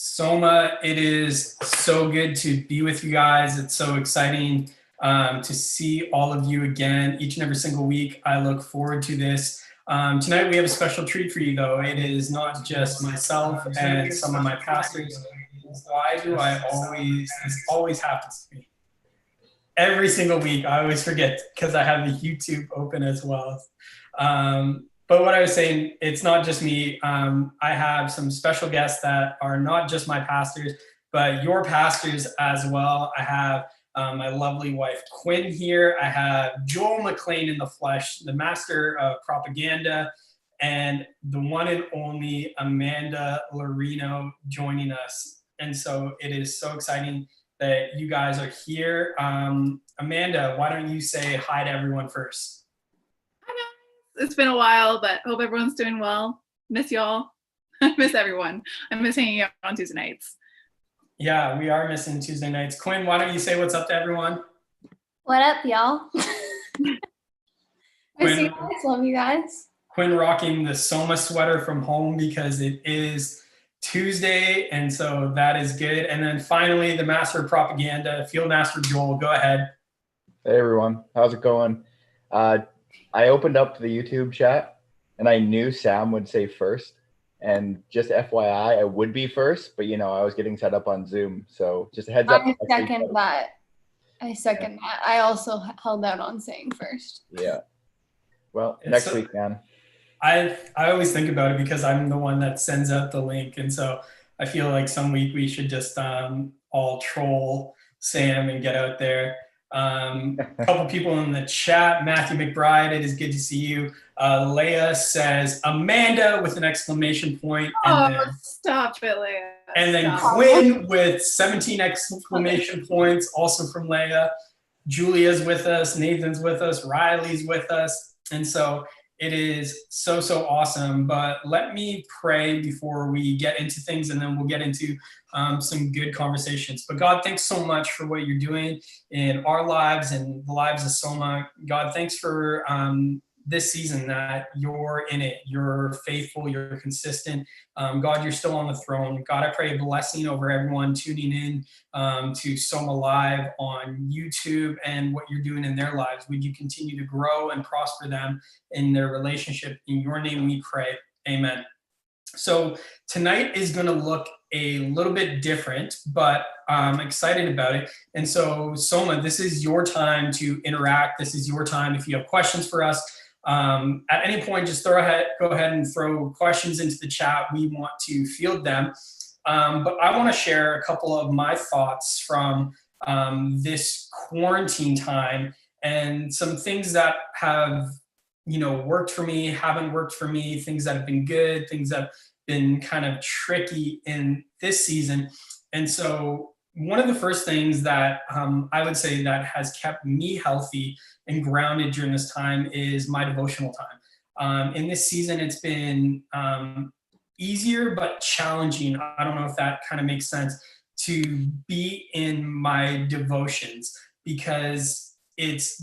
SOMA, it is so good to be with you guys. It's so exciting to see all of you again each and every single week. I look forward to this. Tonight we have a special treat for you though. It is not just myself and some of my pastors. Why do I this always happens to me. Every single week, I always forget because I have the YouTube open as well. But what I was saying, it's not just me. I have some special guests that are not just my pastors, but your pastors as well. I have my lovely wife, Quinn, here. I have Joel McLean in the flesh, the master of propaganda, and the one and only Amanda Lorino joining us. And so it is so exciting that you guys are here. Amanda, why don't you say hi to everyone first? It's been a while, but hope everyone's doing well. Miss y'all. I miss everyone. I miss hanging out on Tuesday nights. Yeah, we are missing Tuesday nights. Quinn, why don't you say what's up to everyone? What up, y'all? Miss you guys. Love you guys. Quinn rocking the SOMA sweater from home because it is Tuesday, and so that is good. And then finally, the master of propaganda, Field Master Joel, go ahead. Hey everyone, how's it going? I opened up the YouTube chat and I knew Sam would say first, and just FYI, I would be first, but I was getting set up on Zoom, so just a heads up. I second that. I also held out on saying first. Yeah. Well, next week, man. I always think about it because I'm the one that sends out the link, and so I feel like some week we should just all troll Sam and get out there. A couple people in the chat. Matthew McBride, it is good to see you. Leah says Amanda with an exclamation point. And then, stop it, Leah. And then Quinn with 17 exclamation points, also from Leah. Julia's with us. Nathan's with us. Riley's with us. And so it is so awesome. But let me pray before we get into things, and then we'll get into some good conversations. But God, thanks so much for what you're doing in our lives and the lives of SOMA. God, thanks for this season that you're in it. You're faithful. You're consistent. God, you're still on the throne. God, I pray a blessing over everyone tuning in to SOMA Live on YouTube and what you're doing in their lives. Would you continue to grow and prosper them in their relationship? In your name we pray. Amen. So tonight is going to look a little bit different, but I'm excited about it. And so SOMA, this is your time to interact. This is your time. If you have questions for us, at any point, just go ahead and throw questions into the chat. We want to field them. But I want to share a couple of my thoughts from this quarantine time and some things that have worked for me, haven't worked for me, things that have been good, things that have been kind of tricky in this season. And so one of the first things that I would say that has kept me healthy and grounded during this time is my devotional time. In this season, it's been easier but challenging. I don't know if that kind of makes sense, to be in my devotions, because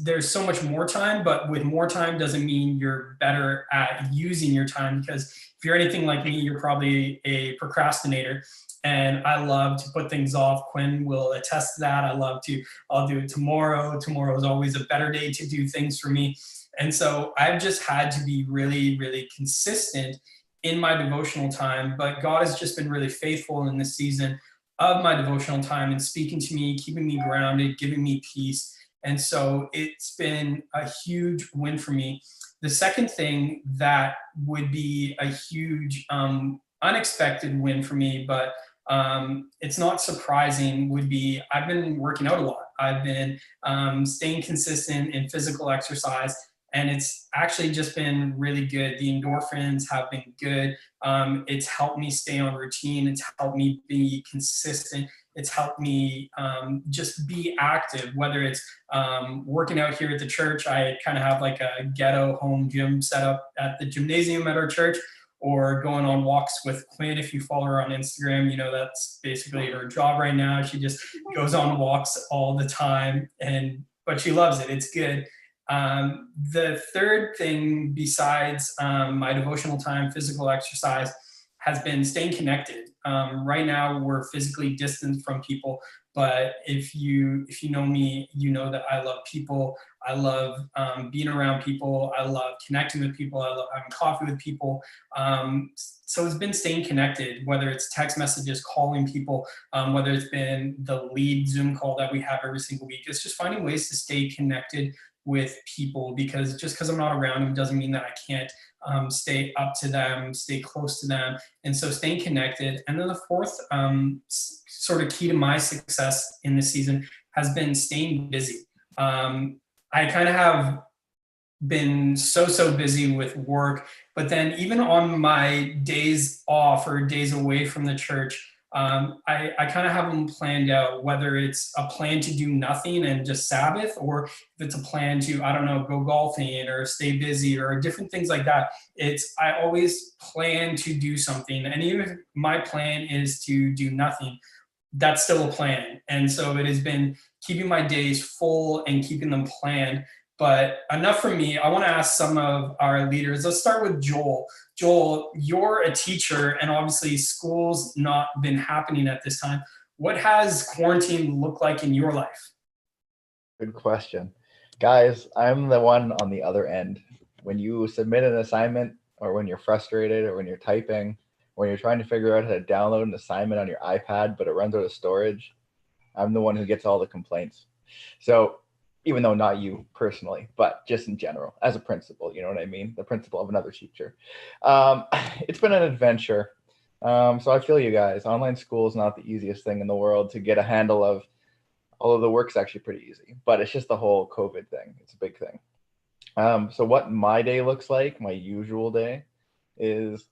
there's so much more time, but with more time doesn't mean you're better at using your time, because if you're anything like me, you're probably a procrastinator. And I love to put things off. Quinn will attest to that. I'll do it tomorrow. Tomorrow is always a better day to do things for me. And so I've just had to be really, really consistent in my devotional time. But God has just been really faithful in this season of my devotional time and speaking to me, keeping me grounded, giving me peace. And so it's been a huge win for me. The second thing that would be a huge unexpected win for me, but it's not surprising, would be I've been working out a lot. I've been staying consistent in physical exercise, and it's actually just been really good. The endorphins have been good. It's helped me stay on routine. It's helped me be consistent. It's helped me just be active, whether it's working out here at the church. I kind of have like a ghetto home gym set up at the gymnasium at our church, or going on walks with Quinn. If you follow her on Instagram, that's basically her job right now. She just goes on walks all the time, but she loves it. It's good. The third thing besides my devotional time, physical exercise, has been staying connected. Right now, we're physically distant from people, but if you know me, you know that I love people. I love being around people. I love connecting with people. I love having coffee with people. So it's been staying connected, whether it's text messages, calling people, whether it's been the lead Zoom call that we have every single week. It's just finding ways to stay connected with people, because just because I'm not around them doesn't mean that I can't stay up to them, stay close to them. And so staying connected. And then the fourth sort of key to my success in this season has been staying busy. I kind of have been so busy with work, but then even on my days off or days away from the church, I kind of have them planned out, whether it's a plan to do nothing and just Sabbath, or if it's a plan to, I don't know, go golfing or stay busy or different things like that. I always plan to do something. And even if my plan is to do nothing, that's still a plan. And so it has been keeping my days full and keeping them planned. But enough from me. I want to ask some of our leaders. Let's start with Joel. Joel, you're a teacher, and obviously school's not been happening at this time. What has quarantine looked like in your life? Good question. Guys, I'm the one on the other end. When you submit an assignment, or when you're frustrated, or when you're typing, when you're trying to figure out how to download an assignment on your iPad, but it runs out of storage, I'm the one who gets all the complaints. So even though not you personally, but just in general, as a principal, you know what I mean? The principal of another teacher. It's been an adventure. So I feel you guys. Online school is not the easiest thing in the world to get a handle of, although the work's actually pretty easy, but it's just the whole COVID thing. It's a big thing. So what my day looks like, my usual day, is,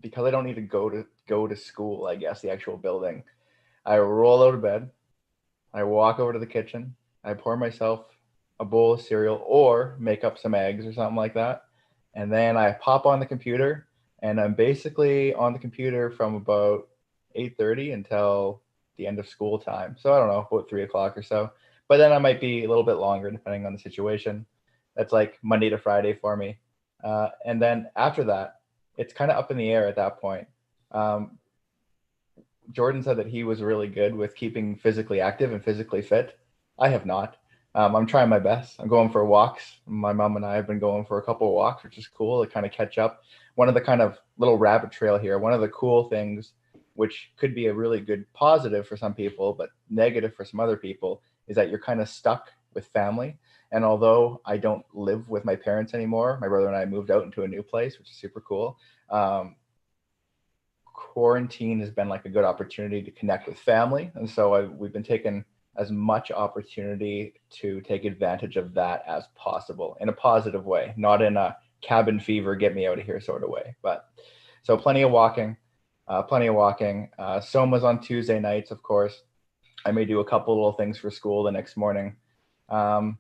because I don't need to go to school, I guess, the actual building, I roll out of bed, I walk over to the kitchen, I pour myself a bowl of cereal or make up some eggs or something like that. And then I pop on the computer, and I'm basically on the computer from about 8:30 until the end of school time. So I don't know, about 3 o'clock or so. But then I might be a little bit longer depending on the situation. That's like Monday to Friday for me. And then after that, it's kind of up in the air at that point. Jordan said that he was really good with keeping physically active and physically fit. I have not. I'm trying my best. I'm going for walks. My mom and I have been going for a couple of walks, which is cool to kind of catch up. One of the kind of little rabbit trail here, one of the cool things, which could be a really good positive for some people, but negative for some other people, is that you're kind of stuck with family. And although I don't live with my parents anymore, my brother and I moved out into a new place, which is super cool. Quarantine has been like a good opportunity to connect with family. And so we've been taking as much opportunity to take advantage of that as possible in a positive way, not in a cabin fever, get me out of here sort of way. But so plenty of walking. SOMA's on Tuesday nights, of course. I may do a couple little things for school the next morning. And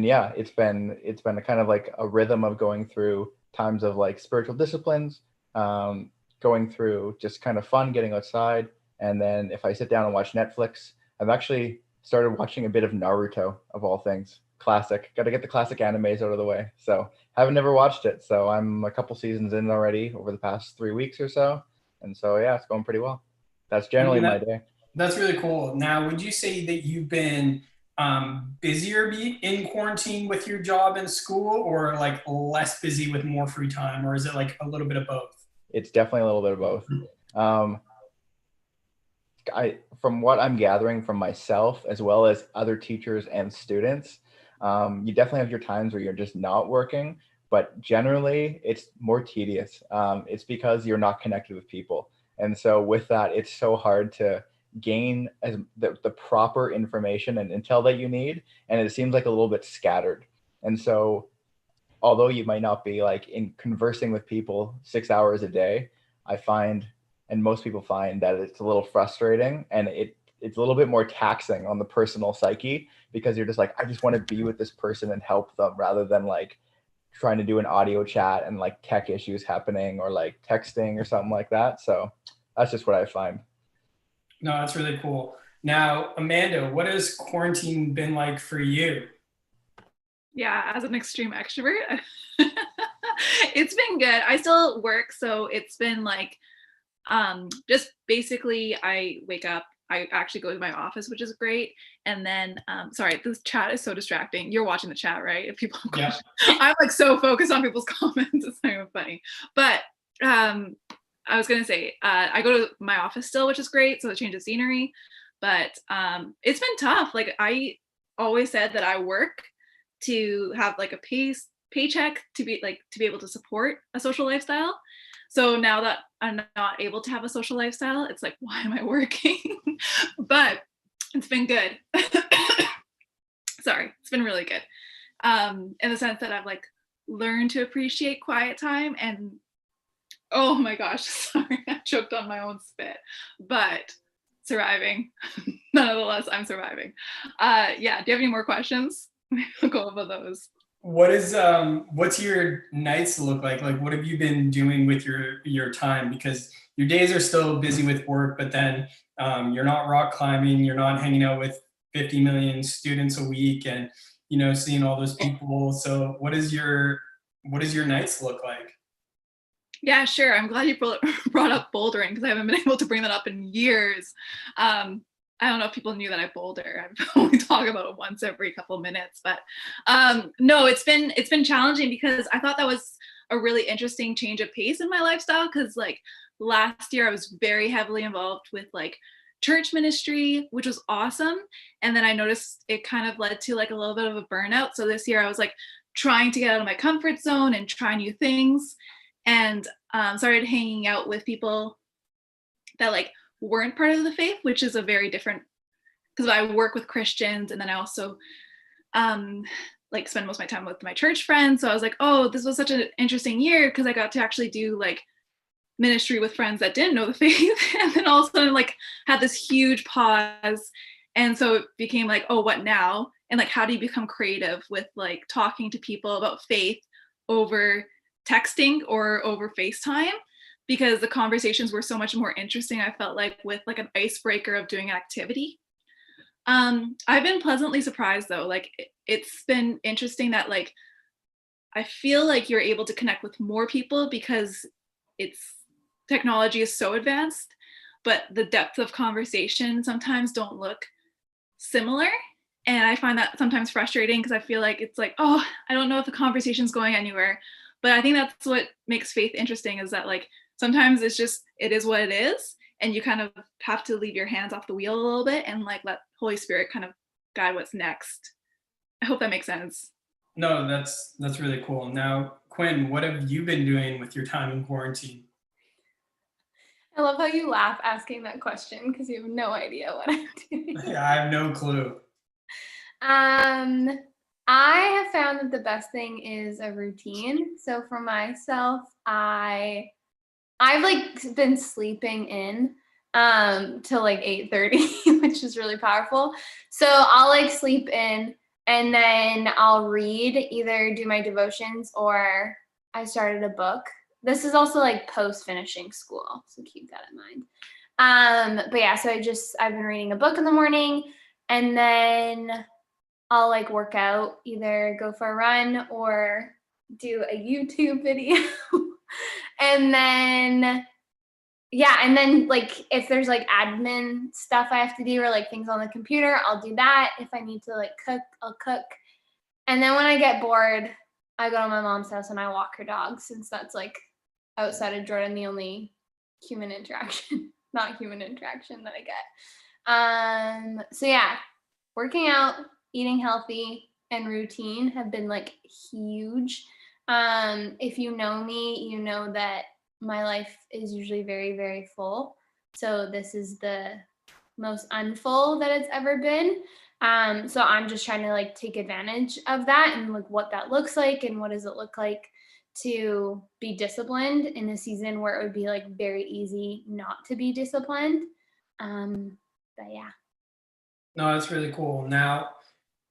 yeah, it's been a kind of like a rhythm of going through times of like spiritual disciplines, going through just kind of fun, getting outside. And then if I sit down and watch Netflix, I've actually started watching a bit of Naruto, of all things. Classic. Got to get the classic animes out of the way. So haven't never watched it. So I'm a couple seasons in already over the past 3 weeks or so. And so, yeah, it's going pretty well. That's generally my day. That's really cool. Now, would you say that you've been busier in quarantine with your job and school, or like less busy with more free time? Or is it like a little bit of both? It's definitely a little bit of both. From what I'm gathering from myself, as well as other teachers and students, you definitely have your times where you're just not working, but generally it's more tedious. It's because you're not connected with people. And so with that, it's so hard to gain the proper information and intel that you need. And it seems like a little bit scattered. And so although you might not be like in conversing with people 6 hours a day, I find, and most people find, that it's a little frustrating, and it's a little bit more taxing on the personal psyche, because you're just like, I just want to be with this person and help them, rather than like trying to do an audio chat and like tech issues happening, or like texting or something like that. So that's just what I find. No, that's really cool. Now, Amanda, what has quarantine been like for you? Yeah, as an extreme extrovert, it's been good. I still work, so it's been like just basically I wake up, I actually go to my office, which is great. And then sorry, this chat is so distracting. You're watching the chat, right? If people have questions. I'm like so focused on people's comments, it's not even funny. But I was gonna say I go to my office still, which is great, so it changes scenery. But it's been tough. Like I always said that I work to have like a paycheck to be able to support a social lifestyle. So now that I'm not able to have a social lifestyle, it's like, why am I working? But it's been good. Sorry, it's been really good. In the sense that I've like learned to appreciate quiet time, and oh my gosh, sorry, I choked on my own spit, but surviving. Nonetheless, I'm surviving. Yeah, do you have any more questions? We'll go over those. What's your nights look like? Like, what have you been doing with your time? Because your days are still busy with work, but then you're not rock climbing, you're not hanging out with 50 million students a week, and seeing all those people. So, what does your nights look like? Yeah, sure. I'm glad you brought up bouldering, because I haven't been able to bring that up in years. I don't know if people knew that I boulder. I only talk about it once every couple of minutes, but no, it's been challenging, because I thought that was a really interesting change of pace in my lifestyle. Because like last year I was very heavily involved with like church ministry, which was awesome. And then I noticed it kind of led to like a little bit of a burnout. So this year I was like trying to get out of my comfort zone and try new things, and started hanging out with people that like weren't part of the faith, which is a very different, because I work with Christians, and then I also like spend most of my time with my church friends. So I was like, oh, this was such an interesting year, because I got to actually do like ministry with friends that didn't know the faith. And then all of a sudden like had this huge pause, and so it became like, oh, what now? And like, how do you become creative with like talking to people about faith over texting or over FaceTime? Because the conversations were so much more interesting, I felt like, with like an icebreaker of doing an activity. I've been pleasantly surprised though. Like it's been interesting that like I feel like you're able to connect with more people, because technology is so advanced, but the depth of conversation sometimes don't look similar. And I find that sometimes frustrating, because I feel like it's like, oh, I don't know if the conversation's going anywhere. But I think that's what makes faith interesting, is that like sometimes it is what it is, and you kind of have to leave your hands off the wheel a little bit and like let Holy Spirit kind of guide what's next. I hope that makes sense. No, that's really cool. Now, Quinn, what have you been doing with your time in quarantine? I love how you laugh asking that question, because you have no idea what I'm doing. I have no clue. I have found that the best thing is a routine. So for myself, I've like been sleeping in till like 8:30, which is really powerful. So I'll like sleep in, and then I'll read, either do my devotions, or I started a book. This is also like post finishing school, so keep that in mind. But yeah, so I've been reading a book in the morning, and then I'll like work out, either go for a run or do a YouTube video. And then, yeah, and then like if there's like admin stuff I have to do, or like things on the computer, I'll do that. If I need to like cook, I'll cook. And then when I get bored, I go to my mom's house and I walk her dog, since that's like outside of Jordan the only human interaction, not human interaction that I get. So yeah, working out, eating healthy, and routine have been like huge. If you know me, you know that my life is usually very, very full. So this is the most unfull that it's ever been. So I'm just trying to like take advantage of that, and like what that looks like, and what does it look like to be disciplined in a season where it would be like very easy not to be disciplined. But yeah. No, that's really cool. Now,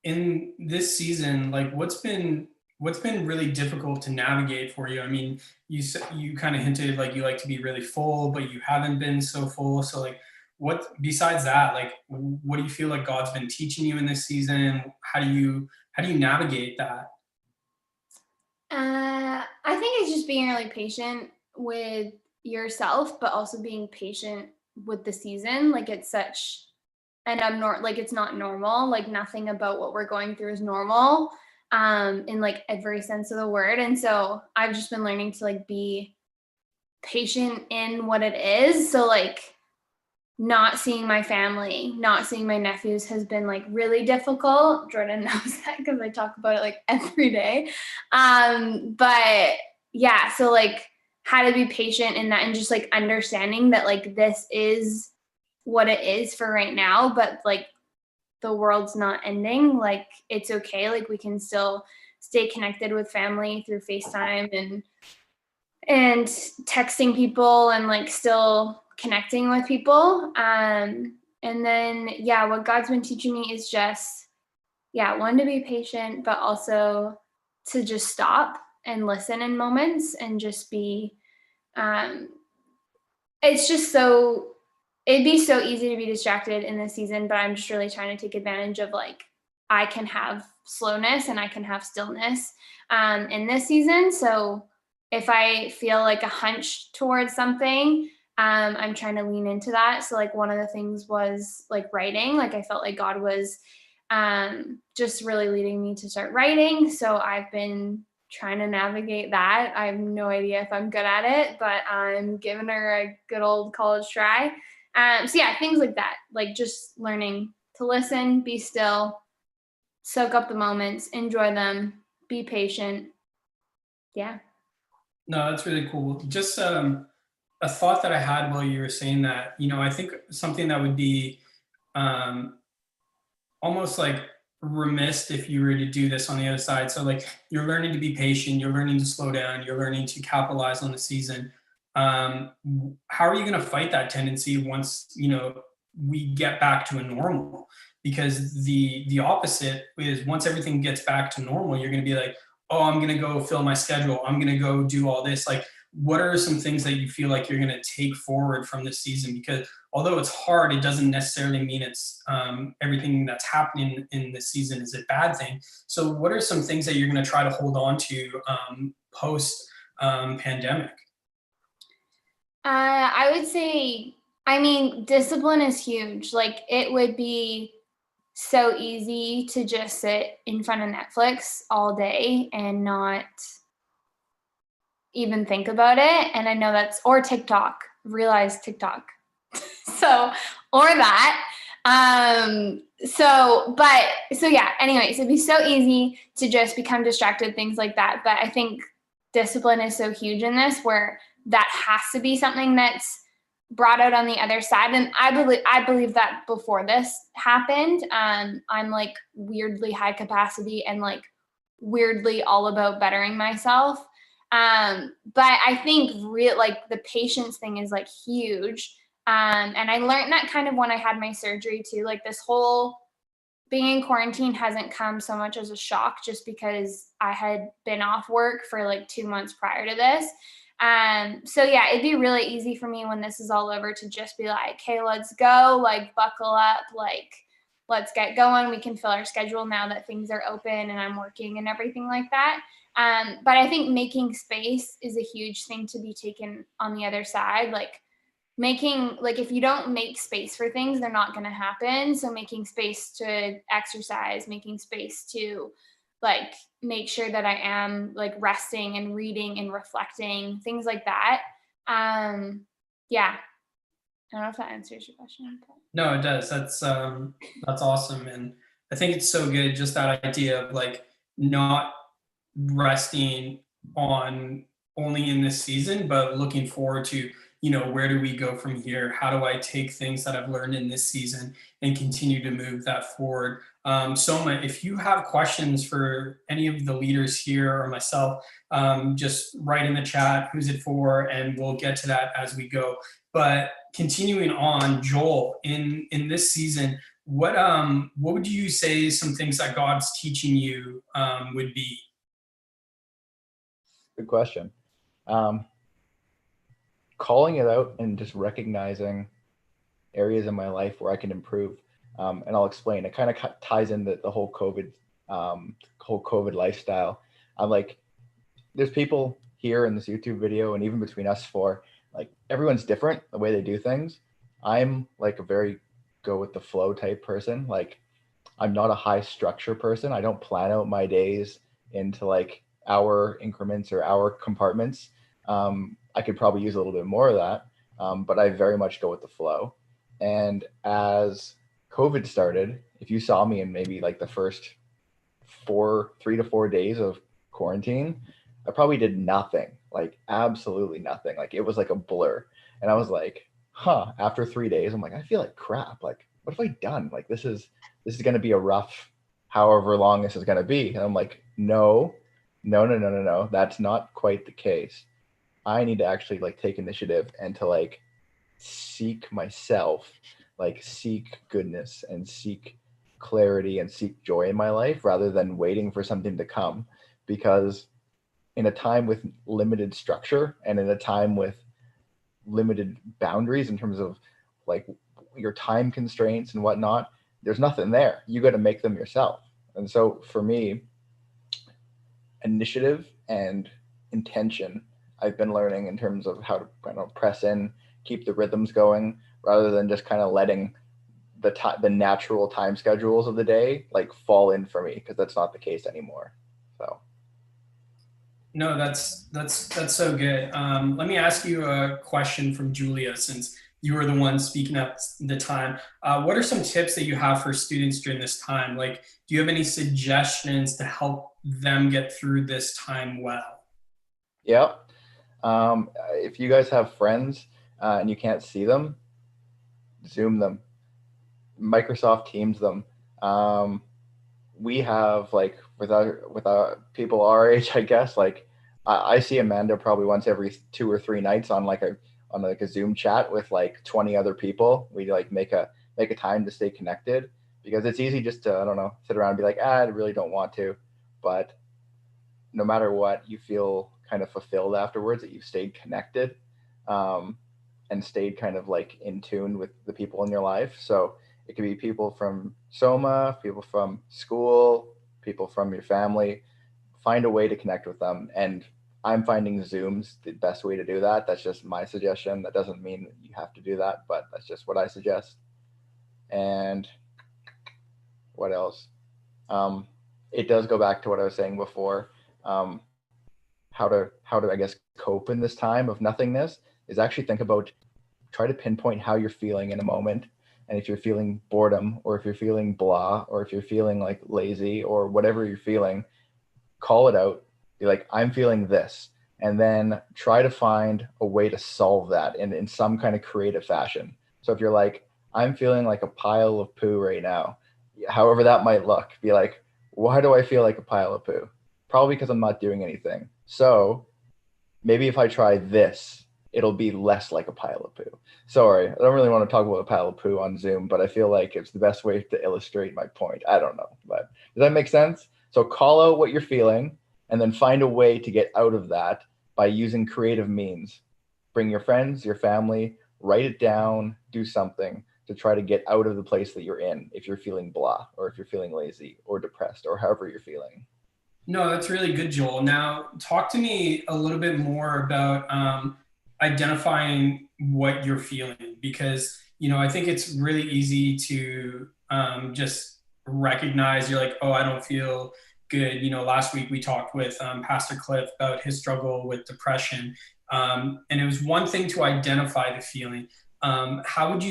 in this season, like what's been really difficult to navigate for you? I mean, you kind of hinted like you like to be really full, but you haven't been so full. So like, what besides that, like what do you feel like God's been teaching you in this season? How do you navigate that? I think it's just being really patient with yourself, but also being patient with the season. Like it's such an abnormal, like it's not normal. Like nothing about what we're going through is normal, in like every sense of the word. And so I've just been learning to like be patient in what it is. So like not seeing my family, not seeing my nephews has been like really difficult. Jordan knows that because I talk about it like every day. But yeah, so like how to be patient in that and just like understanding that like this is what it is for right now, but like the world's not ending. Like it's okay. Like we can still stay connected with family through FaceTime and texting people and like still connecting with people. And then, yeah, what God's been teaching me is just, yeah, one, to be patient, but also to just stop and listen in moments and just be, it's just so, it'd be so easy to be distracted in this season, but I'm just really trying to take advantage of like, I can have slowness and I can have stillness in this season. So if I feel like a hunch towards something, I'm trying to lean into that. So like one of the things was like writing. Like I felt like God was just really leading me to start writing. So I've been trying to navigate that. I have no idea if I'm good at it, but I'm giving her a good old college try. So yeah, things like that, like just learning to listen, be still, soak up the moments, enjoy them, be patient. Yeah. No, that's really cool. Just a thought that I had while you were saying that, I think something that would be um, almost like remiss if you were to do this on the other side. So like you're learning to be patient, you're learning to slow down, you're learning to capitalize on the season. How are you going to fight that tendency once, we get back to a normal? Because the opposite is once everything gets back to normal, you're going to be like, oh, I'm going to go fill my schedule. I'm going to go do all this. Like, what are some things that you feel like you're going to take forward from this season? Because although it's hard, it doesn't necessarily mean it's everything that's happening in this season is a bad thing. So what are some things that you're going to try to hold on to post pandemic? I would say, I mean, discipline is huge. Like it would be so easy to just sit in front of Netflix all day and not even think about it. And I know or TikTok, realize TikTok. So, or that. So yeah, anyways, it'd be so easy to just become distracted, things like that. But I think discipline is so huge in this where that has to be something that's brought out on the other side. And I believe that before this happened, I'm like weirdly high capacity and like weirdly all about bettering myself. But I think like the patience thing is like huge. And I learned that kind of when I had my surgery too. Like this whole being in quarantine hasn't come so much as a shock just because I had been off work for like 2 months prior to this. So yeah, it'd be really easy for me when this is all over to just be like, hey, let's go, like buckle up, like let's get going. We can fill our schedule now that things are open and I'm working and everything like that. But I think making space is a huge thing to be taken on the other side. Like if you don't make space for things, they're not going to happen. So making space to exercise, making space to like make sure that I am like resting and reading and reflecting, things like that. Yeah. I don't know if that answers your question. But. No, it does. That's awesome. And I think it's so good, just that idea of like not resting on only in this season, but looking forward to, where do we go from here? How do I take things that I've learned in this season and continue to move that forward? Soma, if you have questions for any of the leaders here or myself, just write in the chat, who's it for? And we'll get to that as we go. But continuing on, Joel, in this season, what would you say some things that God's teaching you would be? Good question. Calling it out and just recognizing areas in my life where I can improve. And I'll explain. It kind of ties in the whole COVID lifestyle. I'm like, there's people here in this YouTube video and even between us four, like everyone's different the way they do things. I'm like a very go with the flow type person. Like I'm not a high structure person. I don't plan out my days into like hour increments or hour compartments. I could probably use a little bit more of that, but I very much go with the flow. And as COVID started, if you saw me in maybe like the first 3 to 4 days of quarantine, I probably did nothing, like absolutely nothing. Like it was like a blur. And I was like, huh, after 3 days, I'm like, I feel like crap. Like, what have I done? Like this is gonna be a rough however long this is gonna be. And I'm like, no, no, no, no, no, no. That's not quite the case. I need to actually like take initiative and to like seek myself, like seek goodness and seek clarity and seek joy in my life rather than waiting for something to come. Because in a time with limited structure and in a time with limited boundaries in terms of like your time constraints and whatnot, there's nothing there. You got to make them yourself. And so for me, initiative and intention, I've been learning in terms of how to kind of press in, keep the rhythms going, rather than just kind of letting the natural time schedules of the day like fall in for me, because that's not the case anymore. So No, that's so good. Let me ask you a question from Julia, since you were the one speaking up the time. What are some tips that you have for students during this time? Like, do you have any suggestions to help them get through this time well? yeah. If you guys have friends and you can't see them, Zoom them, Microsoft Teams them. We have like with our people our age, I guess. Like I see Amanda probably once every 2 or 3 nights on like a Zoom chat with like 20 other people. We like make a time to stay connected, because it's easy just to, I don't know, sit around and be like, I really don't want to, but no matter what, you feel kind of fulfilled afterwards that you've stayed connected, um, and stayed kind of like in tune with the people in your life. So it could be people from SOMA, people from school, people from your family. Find a way to connect with them. And I'm finding Zoom's the best way to do that. That's just my suggestion. That doesn't mean you have to do that, but that's just what I suggest. And what else? Um, it does go back to what I was saying before. Um, how to I guess cope in this time of nothingness is actually think about, try to pinpoint how you're feeling in a moment. And if you're feeling boredom, or if you're feeling blah, or if you're feeling like lazy, or whatever you're feeling, call it out. Be like, I'm feeling this. And then try to find a way to solve that in some kind of creative fashion. So if you're like, I'm feeling like a pile of poo right now, however that might look, be like, why do I feel like a pile of poo? Probably because I'm not doing anything. So maybe if I try this, it'll be less like a pile of poo. Sorry, I don't really want to talk about a pile of poo on Zoom, but I feel like it's the best way to illustrate my point. I don't know, but does that make sense? So call out what you're feeling and then find a way to get out of that by using creative means. Bring your friends, your family, write it down, do something to try to get out of the place that you're in if you're feeling blah, or if you're feeling lazy or depressed, or however you're feeling. No, that's really good, Joel. Now, talk to me a little bit more about identifying what you're feeling, because I think it's really easy to just recognize you're like, oh, I don't feel good. Last week we talked with Pastor Cliff about his struggle with depression, and it was one thing to identify the feeling. How would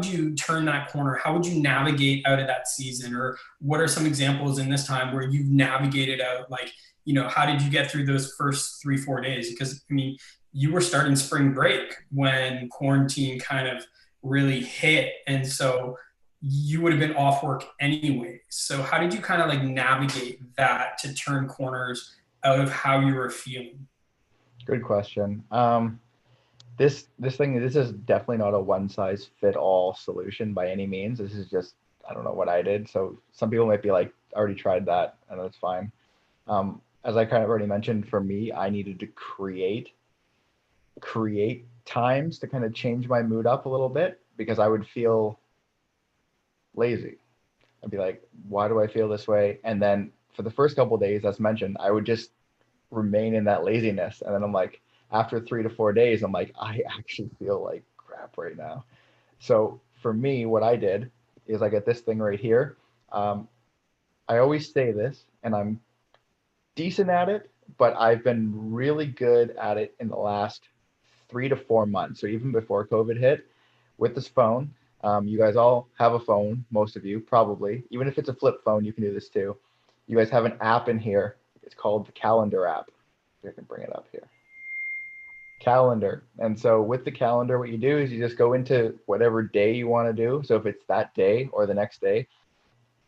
you turn that corner? How would you navigate out of that season? Or what are some examples in this time where you've navigated out? Like, how did you get through those first 3-4 days? Because you were starting spring break when quarantine kind of really hit, and so you would have been off work anyway. So how did you kind of like navigate that to turn corners out of how you were feeling? Good question. This is definitely not a one size fit all solution by any means. This is just, I don't know what I did. So some people might be like, I already tried that, and that's fine. As I kind of already mentioned, for me, I needed to create times to kind of change my mood up a little bit, because I would feel lazy. I'd be like, why do I feel this way? And then for the first couple of days, as mentioned, I would just remain in that laziness. And then I'm like, after 3 to 4 days, I'm like, I actually feel like crap right now. So for me, what I did is I get this thing right here. I always say this, and I'm decent at it, but I've been really good at it in the last 3 to 4 months. So even before COVID hit, with this phone, you guys all have a phone, most of you probably. Even if it's a flip phone, you can do this too. You guys have an app in here. It's called the Calendar app. I can bring it up here. Calendar. And so with the calendar, what you do is you just go into whatever day you want to do. So if it's that day or the next day,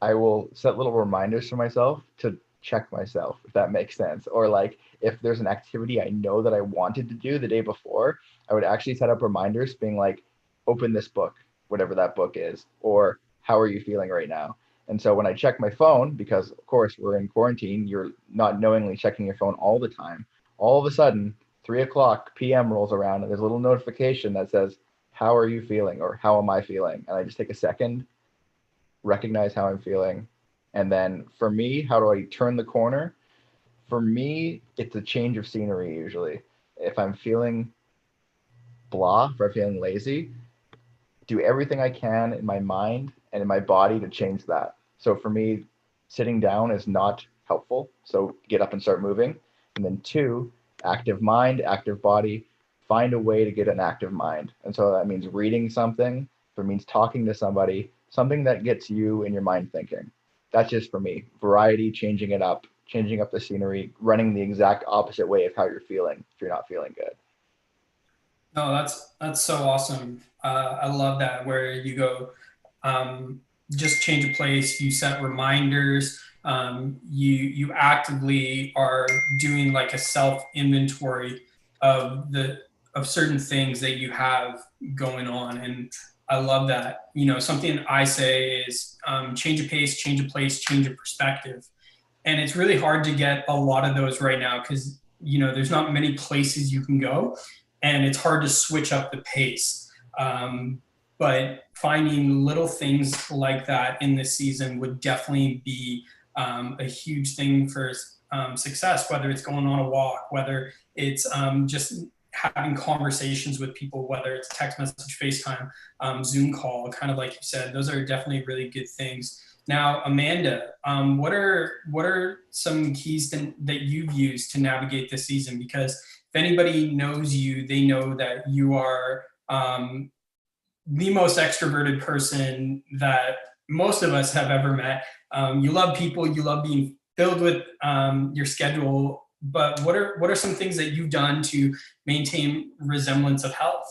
I will set little reminders for myself to check myself, if that makes sense. Or like if there's an activity I know that I wanted to do the day before, I would actually set up reminders being like, open this book, whatever that book is, or how are you feeling right now? And so when I check my phone, because of course we're in quarantine, you're not knowingly checking your phone all the time. All of a sudden, 3 o'clock p.m. rolls around and there's a little notification that says, how are you feeling? Or how am I feeling? And I just take a second, recognize how I'm feeling. And then for me, how do I turn the corner? For me, it's a change of scenery usually. If I'm feeling blah, if I'm feeling lazy, do everything I can in my mind and in my body to change that. So for me, sitting down is not helpful. So get up and start moving. And then 2, active mind, active body, find a way to get an active mind. And so that means reading something, if it means talking to somebody, something that gets you in your mind thinking. That's just for me. Variety, changing it up, changing up the scenery, running the exact opposite way of how you're feeling if you're not feeling good. No, that's so awesome. I love that where you go, just change a place. You set reminders. You actively are doing like a self inventory of certain things that you have going on, and I love that. Something I say is change a pace, change a place, change a perspective, and it's really hard to get a lot of those right now because there's not many places you can go, and it's hard to switch up the pace. But finding little things like that in this season would definitely be a huge thing for success, whether it's going on a walk, whether it's just having conversations with people, whether it's text message, FaceTime, Zoom call, kind of like you said. Those are definitely really good things. Now, Amanda, what are some keys that you've used to navigate this season? Because if anybody knows you, they know that you are the most extroverted person that most of us have ever met. You love people, you love being filled with your schedule, but what are some things that you've done to maintain resemblance of health?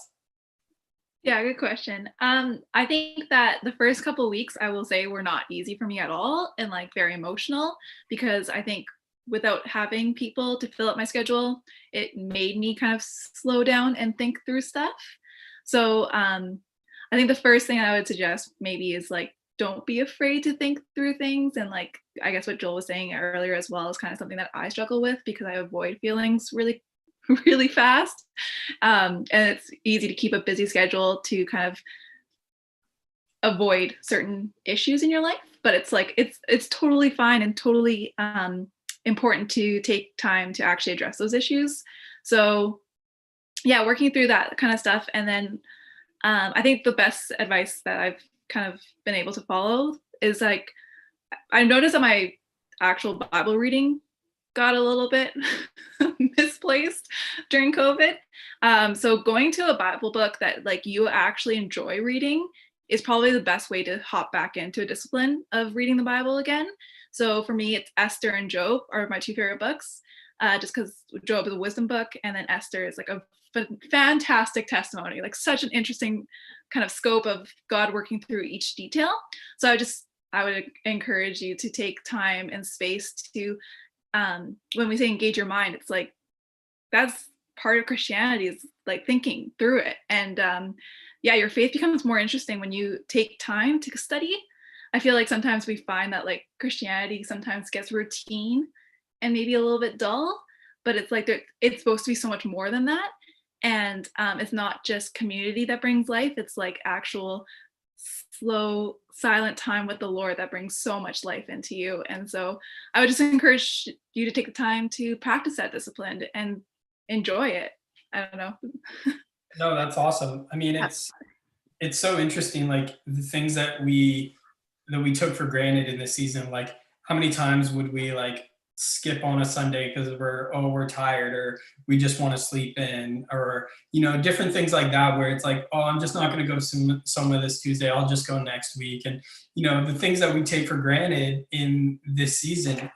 Yeah, good question. I think that the first couple of weeks, I will say, were not easy for me at all and like very emotional because I think without having people to fill up my schedule, it made me kind of slow down and think through stuff. So I think the first thing I would suggest maybe is like, don't be afraid to think through things. And like, I guess what Joel was saying earlier as well is kind of something that I struggle with because I avoid feelings really, really fast. And it's easy to keep a busy schedule to kind of avoid certain issues in your life. But it's like, it's totally fine and totally important to take time to actually address those issues. So yeah, working through that kind of stuff. And then I think the best advice that I've kind of been able to follow is like, I noticed that my actual Bible reading got a little bit misplaced during COVID. So going to a Bible book that like you actually enjoy reading is probably the best way to hop back into a discipline of reading the Bible again. So for me, it's Esther and Job are my 2 favorite books, just because Job is a wisdom book and then Esther is like a fantastic testimony, like such an interesting kind of scope of God working through each detail. So I would encourage you to take time and space to, when we say engage your mind, it's like, that's part of Christianity is like thinking through it. And yeah, your faith becomes more interesting when you take time to study. I feel like sometimes we find that like Christianity sometimes gets routine and maybe a little bit dull, but it's like it's supposed to be so much more than that. And it's not just community that brings life, it's like actual slow, silent time with the Lord that brings so much life into you. And so I would just encourage you to take the time to practice that discipline and enjoy it. I don't know. No, that's awesome. I mean, it's so interesting, like the things that we took for granted in this season. Like, how many times would we like skip on a Sunday because we're tired, or we just want to sleep in, or different things like that, where it's like, oh, I'm just not going to go to SOMA this Tuesday, I'll just go next week. And the things that we take for granted in this season.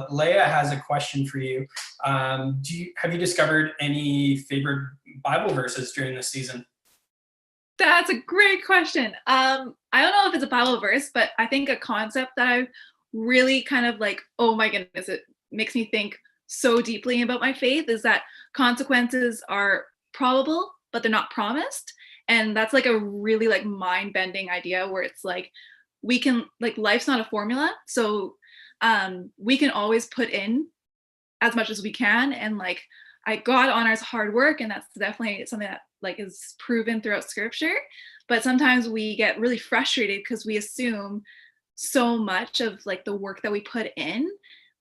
Leah has a question for you. Have you discovered any favorite Bible verses during this season? That's a great question. I don't know if it's a Bible verse, but I think a concept that I've really kind of like, oh my goodness, it makes me think so deeply about my faith, is that consequences are probable, but they're not promised. And that's like a really like mind-bending idea, where it's like, we can, like, life's not a formula. So we can always put in as much as we can. And like, God honors hard work, and that's definitely something that like is proven throughout scripture. But sometimes we get really frustrated because we assume so much of like the work that we put in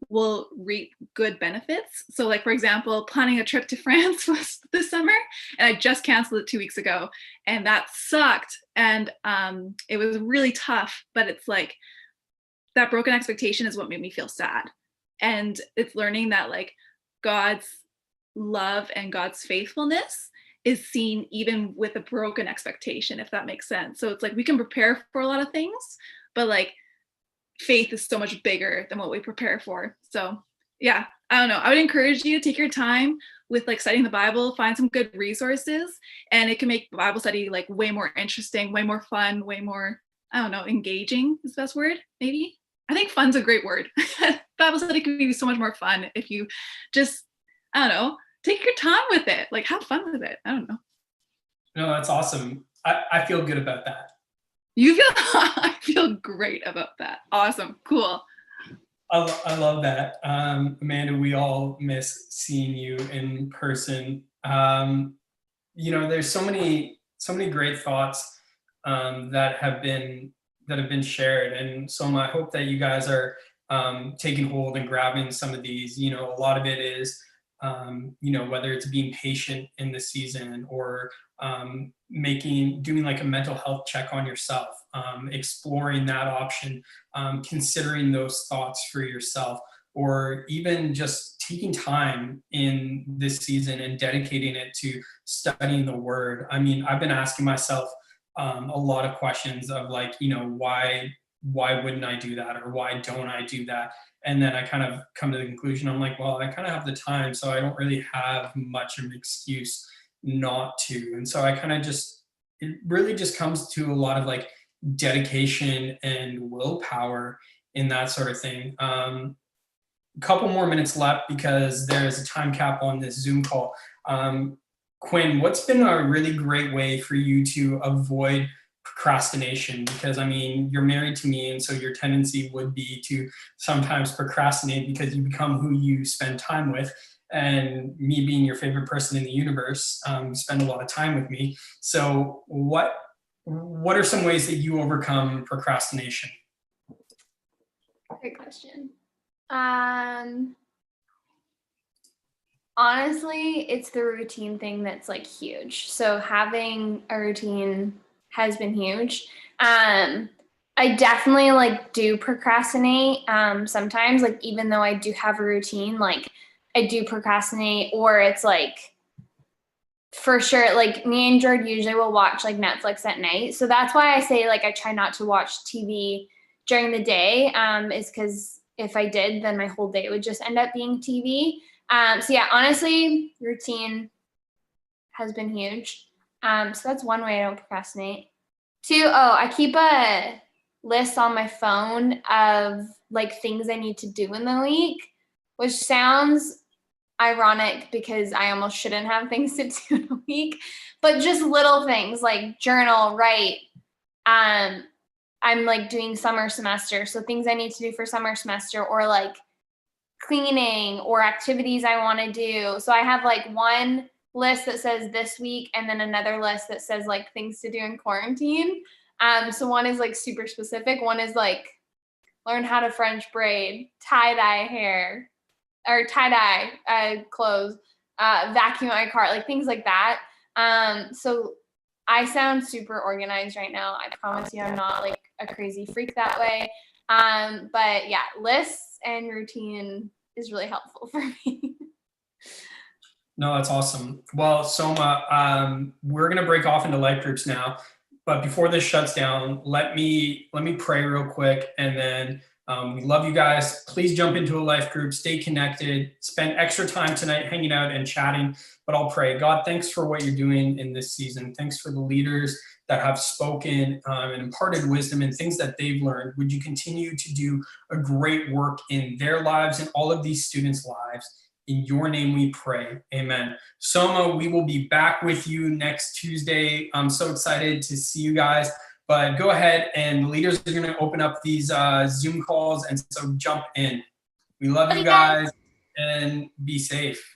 will reap good benefits. So like, for example, planning a trip to France was this summer, and I just canceled it 2 weeks ago, and that sucked. And it was really tough, but it's like that broken expectation is what made me feel sad. And it's learning that like God's love and God's faithfulness is seen even with a broken expectation, if that makes sense. So it's like we can prepare for a lot of things, but like faith is so much bigger than what we prepare for. So yeah, I don't know. I would encourage you to take your time with like studying the Bible, find some good resources, and it can make Bible study like way more interesting, way more fun, way more, I don't know, engaging is the best word, maybe. I think fun's a great word. Bible study can be so much more fun if you just, I don't know, take your time with it. Like, have fun with it. I don't know. No, that's awesome. I feel good about that. You feel, I feel great about that. Awesome. Cool. I love that. Amanda, we all miss seeing you in person. There's so many great thoughts that have been shared. And so I hope that you guys are taking hold and grabbing some of these. A lot of it is, whether it's being patient in the season, or doing like a mental health check on yourself, exploring that option, considering those thoughts for yourself, or even just taking time in this season and dedicating it to studying the word. I mean, I've been asking myself a lot of questions of like, why wouldn't I do that? Or why don't I do that? And then I kind of come to the conclusion, I'm like, well, I kind of have the time, so I don't really have much of an excuse not to. And so it really just comes to a lot of like dedication and willpower in that sort of thing. A couple more minutes left because there is a time cap on this Zoom call. Quinn, what's been a really great way for you to avoid procrastination? Because I mean, you're married to me, and so your tendency would be to sometimes procrastinate because you become who you spend time with. And me being your favorite person in the universe, spend a lot of time with me. So what are some ways that you overcome procrastination? Great question. Honestly, it's the routine thing that's like huge. So having a routine has been huge. I definitely like do procrastinate sometimes, like even though I do have a routine, like I do procrastinate, or it's like for sure, like me and Jordan usually will watch like Netflix at night. So that's why I say like I try not to watch TV during the day, is because if I did, then my whole day would just end up being TV. So yeah, honestly, routine has been huge. So that's one way I don't procrastinate. Two, I keep a list on my phone of like things I need to do in the week, which sounds ironic because I almost shouldn't have things to do in a week, but just little things like journal, write. I'm like doing summer semester, so things I need to do for summer semester, or like cleaning or activities I want to do. So I have like one list that says this week, and then another list that says like things to do in quarantine. So one is like super specific. One is like learn how to French braid, tie-dye hair, or tie-dye clothes, vacuum my car, like things like that. So I sound super organized right now. I promise you I'm not like a crazy freak that way. But yeah, lists and routine is really helpful for me. No, that's awesome. Well, Soma, we're gonna break off into life groups now, but before this shuts down, let me pray real quick, and then we love you guys. Please jump into a life group, stay connected, spend extra time tonight hanging out and chatting. But I'll pray. God, thanks for what you're doing in this season. Thanks for the leaders that have spoken and imparted wisdom and things that they've learned. Would you continue to do a great work in their lives and all of these students' lives? In your name we pray. Amen. Soma, we will be back with you next Tuesday. I'm so excited to see you guys. But go ahead, and the leaders are going to open up these Zoom calls, and so jump in. We love you guys, and be safe.